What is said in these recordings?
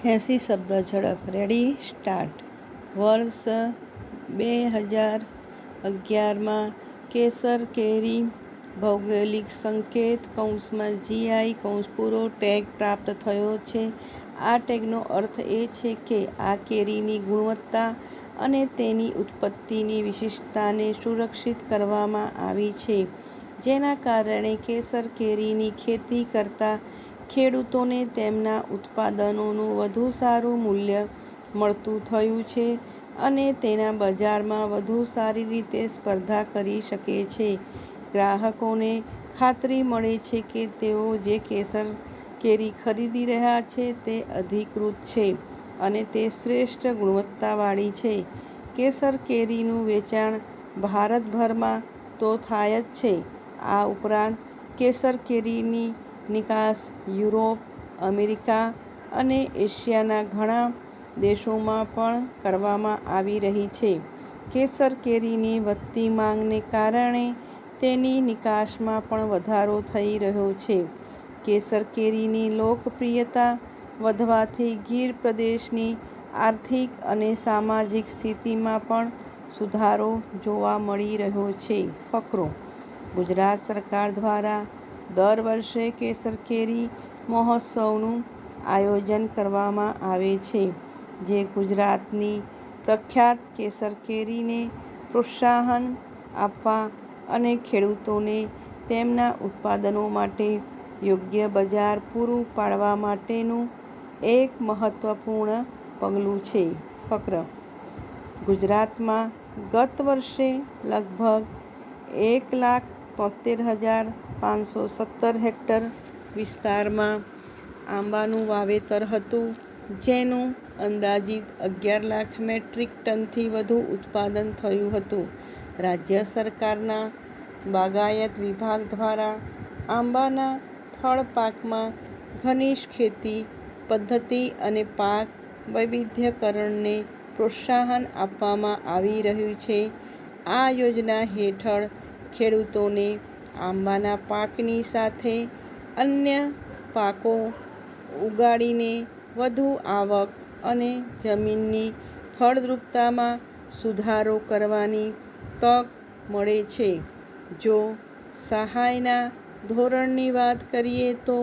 80 શબ્દ ઝડપ. Ready start. વર્ષ 2011માં કેસર કેરી ભૌગોલિક સંકેત (જીઆઈ) ટેગ પ્રાપ્ત થયો છે. આ ટેગનો અર્થ એ છે કે આ કેરીની ગુણવત્તા અને તેની ઉત્પત્તિની વિશિષ્ટતાને સુરક્ષિત કરવામાં આવી છે, જેના કારણે કેસર કેરીની ખેતી કરતા ખેડૂતોને તેમના ઉત્પાદનોનું વધુ સારું મૂલ્ય મળતું થયું છે અને તેના બજારમાં વધુ સારી રીતે સ્પર્ધા કરી શકે છે. ગ્રાહકોને ખાતરી મળે છે કે તેઓ જે કેસર કેરી ખરીદી રહ્યા છે તે અધિકૃત છે અને તે શ્રેષ્ઠ ગુણવત્તાવાળી છે. કેસર કેરીનું વેચાણ ભારતભરમાં તો થાય જ છે. આ ઉપરાંત કેસર કેરીની નિકાસ યુરોપ, અમેરિકા અને એશિયાના ઘણા દેશોમાં પણ કરવામાં આવી રહી છે. કેસર કેરીની વધતી માંગને કારણે તેની નિકાસમાં પણ વધારો થઈ રહ્યો છે. કેસર કેરીની લોકપ્રિયતા વધવાથી ગીર પ્રદેશની આર્થિક અને સામાજિક સ્થિતિમાં પણ સુધારો જોવા મળી રહ્યો છે. ફકરો: ગુજરાત સરકાર દ્વારા દર વર્ષે કેસર કેરી મહોત્સવનું આયોજન કરવામાં આવે છે, જે ગુજરાતની પ્રખ્યાત કેસર કેરીને પ્રોત્સાહન આપવા અને ખેડૂતોને તેમના ઉત્પાદનો માટે યોગ્ય બજાર પૂરું પાડવા માટેનું એક મહત્વપૂર્ણ પગલું છે. ફકર: ગુજરાતમાં ગત વર્ષે લગભગ 1,73,517 હેક્ટર વિસ્તારમાં આંબાનું વાવેતર હતું, જેનું અંદાજિત 11 લાખ મેટ્રિક ટનથી વધુ ઉત્પાદન થયું હતું. રાજ્ય સરકારના બાગાયત વિભાગ દ્વારા આંબાના ફળ પાકમાં ઘનિષ્ઠ ખેતી પદ્ધતિ અને પાક વૈવિધ્યકરણને પ્રોત્સાહન આપવામાં આવી રહ્યું છે. આ યોજના હેઠળ ખેડૂતોને આંબાના પાકની સાથે અન્ય પાકો ઉગાડીને વધુ આવક અને જમીનની ફળદ્રુપતામાં સુધારો કરવાની તક મળે છે. જો સહાયના ધોરણની વાત કરીએ તો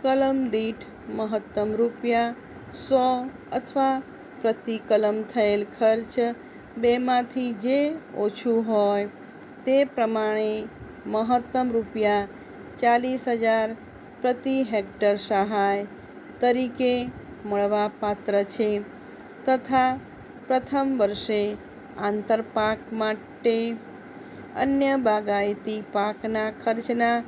કલમ દીઠ મહત્તમ રૂ.100 અથવા પ્રતિ કલમ થયેલ ખર્ચ બેમાંથી જે ઓછું હોય તે પ્રમાણે મહત્તમ રૂ.40,000 પ્રતિ હેક્ટર સહાય તરીકે મળવાપાત્ર છે તથા પ્રથમ વર્ષે આંતરપાક માટે અન્ય બાગાયતી પાકના ખર્ચના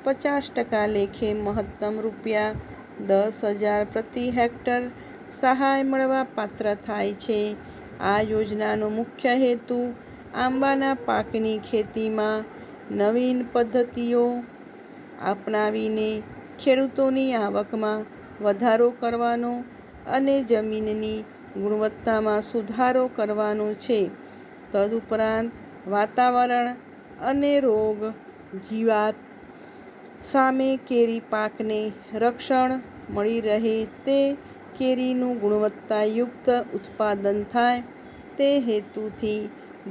50% લેખે મહત્તમ રૂ.10,000 પ્રતિ હેક્ટર સહાય મળવાપાત્ર થાય છે. આ યોજનાનો મુખ્ય હેતુ આંબાના પાકની ખેતીમાં નવીન પદ્ધતિઓ અપનાવીને ખેડૂતોની આવકમાં વધારો કરવાનો અને જમીનની ગુણવત્તામાં સુધારો કરવાનો છે. તદુપરાંત વાતાવરણ અને રોગ જીવાત સામે કેરી પાકને રક્ષણ મળી રહે તે કેરીનું ગુણવત્તાયુક્ત ઉત્પાદન થાય તે હેતુથી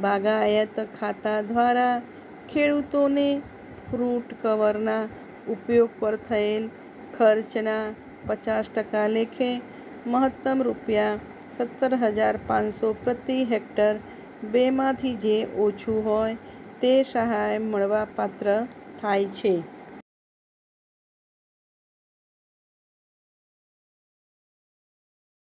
બાગાયત ખાતા દ્વારા ખેડૂતોને ફ્રૂટ કવરના ઉપયોગ પર થયેલ ખર્ચના 50% લેખે મહત્તમ રૂ.17,500 પ્રતિ હેક્ટર બેમાંથી જે ઓછું હોય તે સહાય મળવાપાત્ર થાય છે.